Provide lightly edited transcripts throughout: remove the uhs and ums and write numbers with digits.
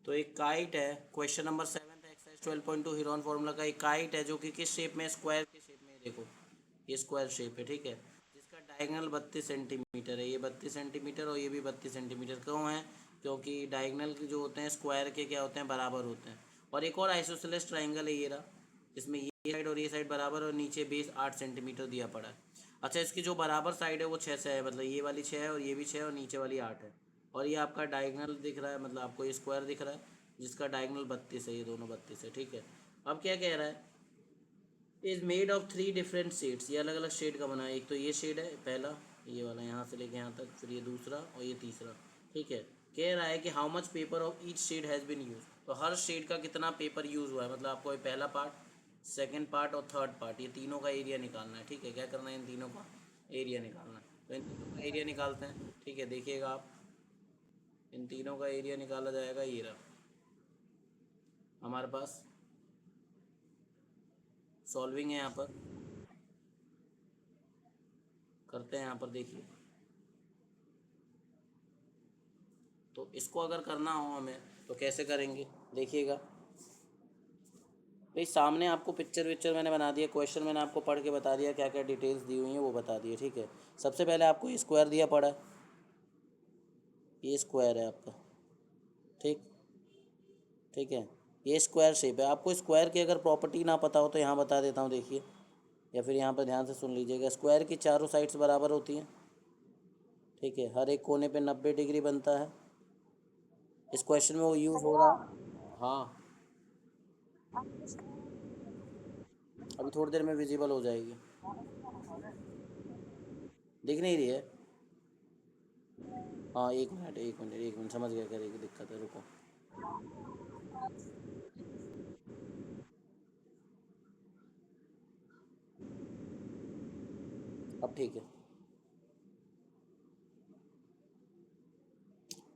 तो एक काइट है, question number 7 exercise 12.2 Heron formula का एक काइट है जो कि किस शेप में, स्क्वायर के शेप में है। देखो ये स्क्वायर शेप है, ठीक है, जिसका डायगोनल 32 सेंटीमीटर है। ये 32 सेंटीमीटर और ये भी 32 सेंटीमीटर क्यों है? क्योंकि डायगोनल जो होते हैं स्क्वायर के क्या होते हैं, बराबर होते हैं। और एक और आइसोसेलेस ट्राइंगल है ये रहा, जिसमें ये साइड और ये साइड बराबर और नीचे बेस 8 सेंटीमीटर दिया पड़ा है। अच्छा, इसकी जो बराबर साइड है वो 6 से है, मतलब ये वाली 6 है और ये भी 6 और नीचे वाली 8 है। और ये आपका डायगोनल दिख रहा है, मतलब आपको ये स्क्वायर दिख रहा है जिसका डायगोनल 32 है, ये दोनों 32 है, ठीक है। अब क्या कह रहा है, is made of 3 different shades, ये अलग अलग शेड का बना है। एक तो ये शेड है पहला, ये वाला यहाँ से लेके यहाँ तक, फिर ये दूसरा और ये तीसरा, ठीक है। कह रहा है कि how much paper of each shade has been use, तो हर शेड का कितना पेपर यूज़ हुआ है, मतलब आपको ये पहला पार्ट, सेकेंड पार्ट और थर्ड पार्ट, ये तीनों का एरिया निकालना है, ठीक है। क्या करना है, इन तीनों का एरिया निकालना है। तो इन तीनों का एरिया निकालते हैं, ठीक है। देखिएगा आप, इन तीनों का एरिया निकाला जाएगा, ये रहा हमारे पास। सॉल्विंग है यहाँ पर, करते हैं यहाँ पर, देखिए। तो इसको अगर करना हो हमें तो कैसे करेंगे, देखिएगा भाई। सामने आपको पिक्चर विक्चर मैंने बना दिया, क्वेश्चन मैंने आपको पढ़ के बता दिया, क्या क्या डिटेल्स दी हुई हैं वो बता दिए, ठीक है। सबसे पहले आपको ये स्क्वायर दिया पड़ा है, ये स्क्वायर है आपका, ठीक, ठीक है। ये स्क्वायर शेप है। आपको स्क्वायर की अगर प्रॉपर्टी ना पता हो तो यहाँ बता देता हूँ, देखिए, या फिर यहाँ पर ध्यान से सुन लीजिएगा। स्क्वायर की चारों साइड्स बराबर होती हैं, ठीक है। हर एक कोने पे 90 डिग्री बनता है। इस क्वेश्चन में वो यूज़ हो रहा है, हाँ। अभी थोड़ी देर में विजिबल हो जाएगी, दिख नहीं रही है। हाँ, एक मिनट एक मिनट एक मिनट, समझ गया क्या की दिक्कत है, रुको। अब ठीक है,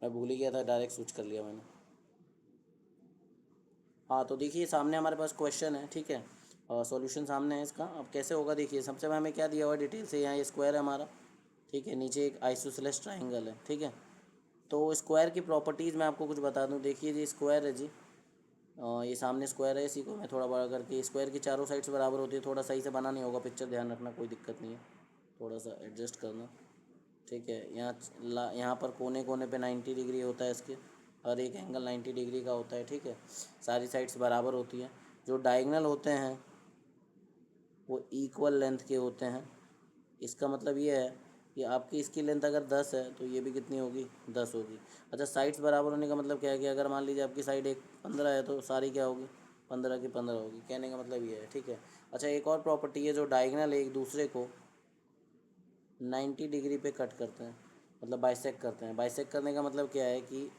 मैं भूल ही गया था, डायरेक्ट स्विच कर लिया मैंने। हाँ, तो देखिए सामने हमारे पास क्वेश्चन है, ठीक है, और सॉल्यूशन सामने है इसका। अब कैसे होगा, देखिए। सबसे पहले हमें क्या दिया हुआ है डिटेल से, यहाँ ये स्क्वायर है हमारा, ठीक है, नीचे एक आइसोसेलेस ट्राइंगल है, ठीक है। तो स्क्वायर की प्रॉपर्टीज़ मैं आपको कुछ बता दूँ। देखिए जी, स्क्वायर है जी, ये सामने स्क्वायर है, इसी को मैं थोड़ा बड़ा करके, स्क्वायर की चारों साइड्स बराबर होती है। थोड़ा सही से बना नहीं होगा पिक्चर, ध्यान रखना, कोई दिक्कत नहीं है, थोड़ा सा एडजस्ट करना, ठीक है। यहाँ पर कोने कोने पे 90 डिग्री होता है इसके, हर एक एंगल 90 डिग्री का होता है, ठीक है। सारी साइड्स बराबर होती हैं। जो डायगोनल होते हैं वो इक्वल लेंथ के होते हैं। इसका मतलब ये है कि आपकी इसकी लेंथ अगर 10 है तो ये भी कितनी होगी, 10 होगी। अच्छा, साइड्स बराबर होने का मतलब क्या है कि अगर मान लीजिए आपकी साइड एक 15 है तो सारी क्या होगी, 15 की 15 होगी। कहने का मतलब ये है, ठीक है। अच्छा, एक और प्रॉपर्टी है, जो डायगोनल एक दूसरे को 90 डिग्री पे कट करते हैं, मतलब बाइसेक करते हैं। बाइसेक करने का मतलब क्या है कि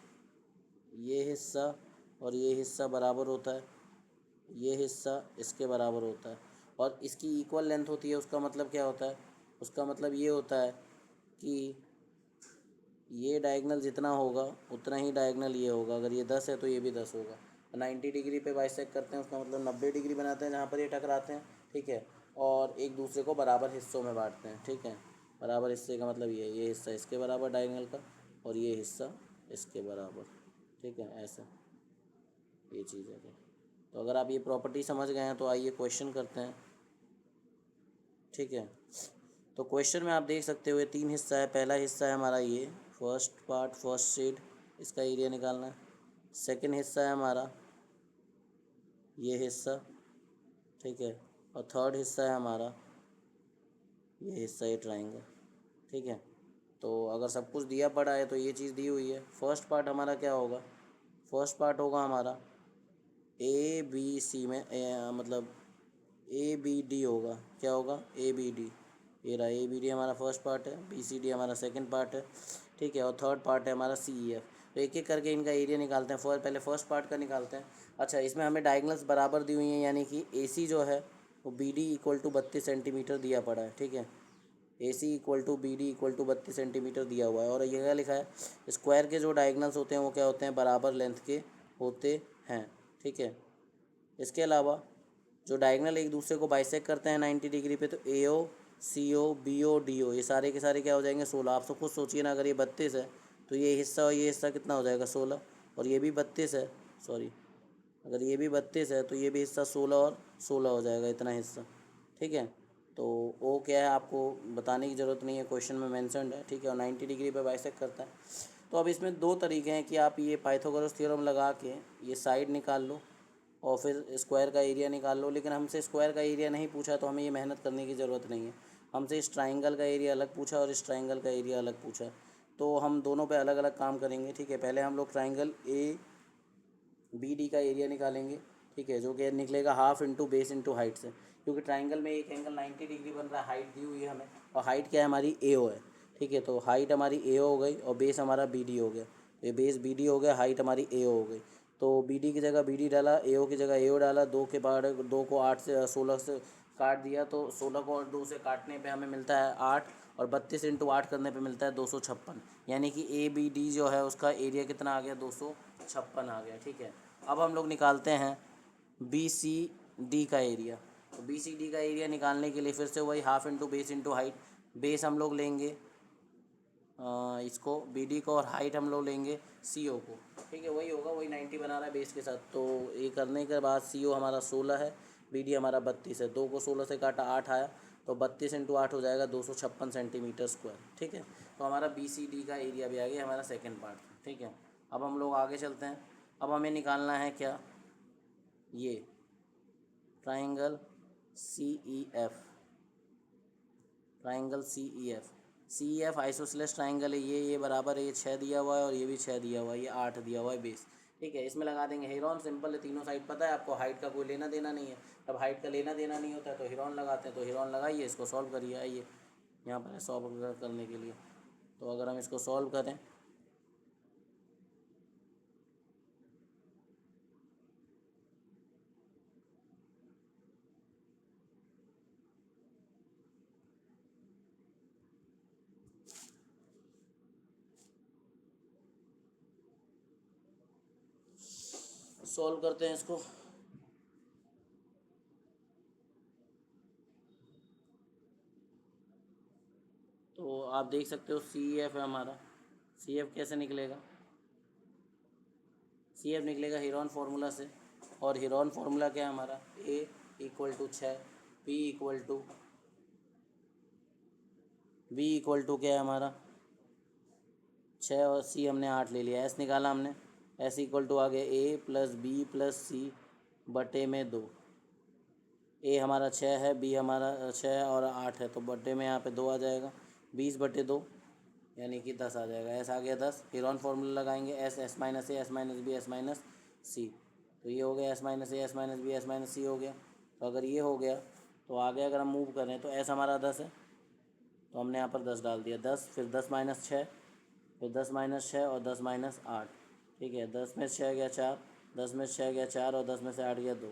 ये हिस्सा और ये हिस्सा बराबर होता है, ये हिस्सा इसके बराबर होता है, और इसकी इक्वल लेंथ होती है। उसका मतलब क्या होता है, उसका मतलब ये होता है कि ये डायगोनल जितना होगा उतना ही डायगोनल ये होगा। अगर ये 10 है तो ये भी 10 होगा। 90 डिग्री पे बाइसेक करते हैं, उसका मतलब 90 डिग्री बनाते हैं जहाँ पर ये टकराते हैं, ठीक है। और एक दूसरे को बराबर हिस्सों में बांटते हैं, ठीक है। बराबर हिस्से का मतलब ये हिस्सा इसके बराबर डायगोनल का और ये हिस्सा इसके बराबर, ठीक है। ऐसा ये चीज़ है। तो अगर आप ये प्रॉपर्टी समझ गए हैं तो आइए क्वेश्चन करते हैं, ठीक है। तो क्वेश्चन में आप देख सकते हो ये 3 हिस्सा है। पहला हिस्सा है हमारा ये फर्स्ट पार्ट, फर्स्ट शेड, इसका एरिया निकालना है। सेकंड हिस्सा है हमारा ये हिस्सा, ठीक है। और थर्ड हिस्सा है हमारा ये हिस्सा, ये ट्राइंगल, ठीक है। तो अगर सब कुछ दिया पड़ा है तो ये चीज़ दी हुई है। फर्स्ट पार्ट हमारा क्या होगा, फर्स्ट पार्ट होगा हमारा ए बी सी में, मतलब ए बी डी होगा। क्या होगा, ए बी डी, ये रहा ए बी डी हमारा फर्स्ट पार्ट है, बी सी डी हमारा सेकंड पार्ट है, ठीक है। और थर्ड पार्ट है हमारा सी ई एफ। तो एक एक करके इनका एरिया निकालते हैं। पहले फर्स्ट पार्ट का निकालते हैं। अच्छा, इसमें हमें डायगोनल्स बराबर दी हुई हैं, यानी कि ए सी जो है वो B D equal to 32 centimetre दिया पड़ा है, ठीक है। A C equal to B D equal to 32 centimetre दिया हुआ है। और ये क्या लिखा है, स्क्वायर के जो डायगोनल्स होते हैं वो क्या होते हैं, बराबर लेंथ के होते हैं, ठीक है। इसके अलावा जो डायगोनल एक दूसरे को बाइसेक करते हैं 90 डिग्री पे, तो ए ओ सी O B O D O, ये सारे के सारे क्या हो जाएंगे, 16। आप सब खुद सोचिए ना, अगर ये 32 है तो ये हिस्सा और ये हिस्सा कितना हो जाएगा, 16, और ये भी 32 है सॉरी, अगर ये भी 32 है तो ये भी हिस्सा 16 और 16 हो जाएगा, इतना हिस्सा। ठीक है, तो वो क्या है आपको बताने की ज़रूरत नहीं है, क्वेश्चन में मेंशन्ड है। ठीक है, और 90 डिग्री पे बाइसेक्ट करता है। तो अब इसमें दो तरीके हैं कि आप ये पाइथागोरस थ्योरम लगा के ये साइड निकाल लो और फिर स्क्वायर का एरिया निकाल लो। लेकिन हमसे स्क्वायर का एरिया नहीं पूछा तो हमें ये मेहनत करने की ज़रूरत नहीं है। हमसे इस ट्राइंगल का एरिया अलग पूछा और इस ट्राइंगल का एरिया अलग पूछा, तो हम दोनों पे अलग अलग काम करेंगे। ठीक है, पहले हम लोग ट्राइंगल ए बी डी का एरिया निकालेंगे। ठीक है, जो कि निकलेगा half into base into height से, क्योंकि ट्राइंगल में एक एंगल 90 डिग्री बन रहा है, हाइट दी हुई है हमें, और हाइट क्या है हमारी ए ओ है। ठीक है, तो हाइट हमारी ए ओ हो गई और बेस हमारा बी डी हो गया। ये बेस बी डी हो गया, हाइट हमारी ए ओ हो गई। तो बी डी की जगह बी डी डाला, ए ओ की जगह ए ओ डाला, दो के बाद दो को 8 से 16 से काट दिया, तो 16 को और 2 से काटने पे हमें मिलता है 8, और 32 इंटू 8 करने पे मिलता है 256। यानी कि ए बी डी जो है उसका एरिया कितना आ गया, 256 आ गया। ठीक है, अब हम लोग निकालते हैं बी सी डी का एरिया। तो बी सी डी का एरिया निकालने के लिए फिर से वही half into base into height. Base हम लोग लेंगे इसको बी डी को, और हाइट हम लोग लेंगे सी ओ को। ठीक है, वही होगा, वही 90 बना रहा है बेस के साथ। तो ये करने के बाद सी ओ हमारा 16 है, बी डी हमारा 32 है, 2 को 16 से काटा 8 आया, तो 32 इंटू 8 हो जाएगा 256 सेंटीमीटर स्क्वायर। ठीक है, तो हमारा बी सी डी का एरिया भी आ गया, हमारा सेकेंड पार्ट। ठीक है, अब हम लोग आगे चलते हैं। अब हमें निकालना है क्या, ये triangle C E F. Triangle C E F isosceles triangle है। ये बराबर है, ये 6 दिया हुआ है और ये भी 6 दिया हुआ है, ये 8 दिया हुआ है बेस। ठीक है, इसमें लगा देंगे हेरॉन। सिंपल है, तीनों साइड पता है आपको, हाइट का कोई लेना देना नहीं है। अब हाइट का लेना देना नहीं होता है तो हेरॉन लगाते हैं, तो हेरॉन लगाइए, इसको सॉल्व करिए। आइए यहाँ पर सॉल्व करने के लिए, तो अगर हम इसको सॉल्व करें सॉल्व करते हैं इसको। तो आप देख सकते हो सी एफ है हमारा। सी एफ कैसे निकलेगा, सी एफ निकलेगा हीरॉन फार्मूला से। और हीरॉन फार्मूला क्या है हमारा, A equal to 6, B equal to क्या है हमारा 6, और सी हमने 8 ले लिया। एस निकाला हमने, एस इक्वल टू आ गया ए प्लस बी प्लस सी बटे में 2। ए हमारा 6 है, बी हमारा 6 और 8 है, तो बटे में यहाँ पे 2 आ जाएगा। 20 बटे 2 यानी कि 10 आ जाएगा। एस आ गया 10। फिर ऑन फार्मूला लगाएंगे, S S minus A S minus B S minus C. तो ये हो गया S minus A S minus B S minus C हो गया। तो अगर ये हो गया तो आगे अगर हम मूव करें तो एस हमारा 10 है, तो हमने यहाँ पर 10 डाल दिया। 10 फिर 10 माइनस 6, फिर 10 माइनस 6 और 10 माइनस 8। ठीक है, 10 में 6 गया 4, 10 में 6 गया 4 और 10 में से 8 गया 2।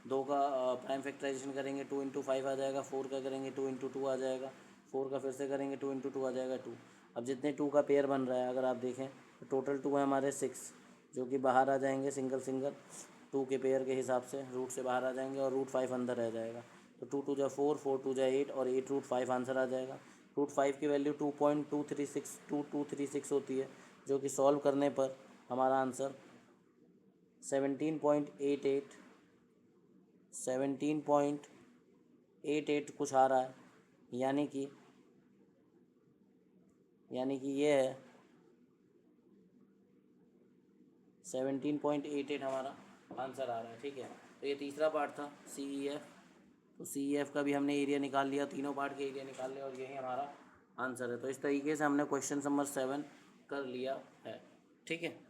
2 का प्राइम फैक्टराइजेशन करेंगे 2 इंटू 5 आ जाएगा। 4 का करेंगे 2 इंटू 2 आ जाएगा। 4 का फिर से करेंगे 2 इंटू 2 आ जाएगा 2। अब जितने 2 का पेयर बन रहा है अगर आप देखें तो टोटल 2 है हमारे 6, जो कि बाहर आ जाएंगे सिंगल सिंगल 2 के पेयर के हिसाब से रूट से बाहर आ जाएंगे, और रूट 5 अंदर रह जाएगा। तो 2 टू जा 4, 4 टू जा 8 और 8 रूट 5 आंसर आ जाएगा। रूट 5 की वैल्यू 2.236 होती है, जो कि सॉल्व करने पर हमारा आंसर 17.88 कुछ आ रहा है। यानी कि ये है 17.88 हमारा आंसर आ रहा है। ठीक है, तो ये तीसरा पार्ट था सी ई एफ। तो सी ई एफ का भी हमने एरिया निकाल लिया, तीनों पार्ट के एरिया निकाल लिया, और यही हमारा आंसर है। तो इस तरीके से हमने क्वेश्चन नंबर 7 कर लिया है। ठीक है।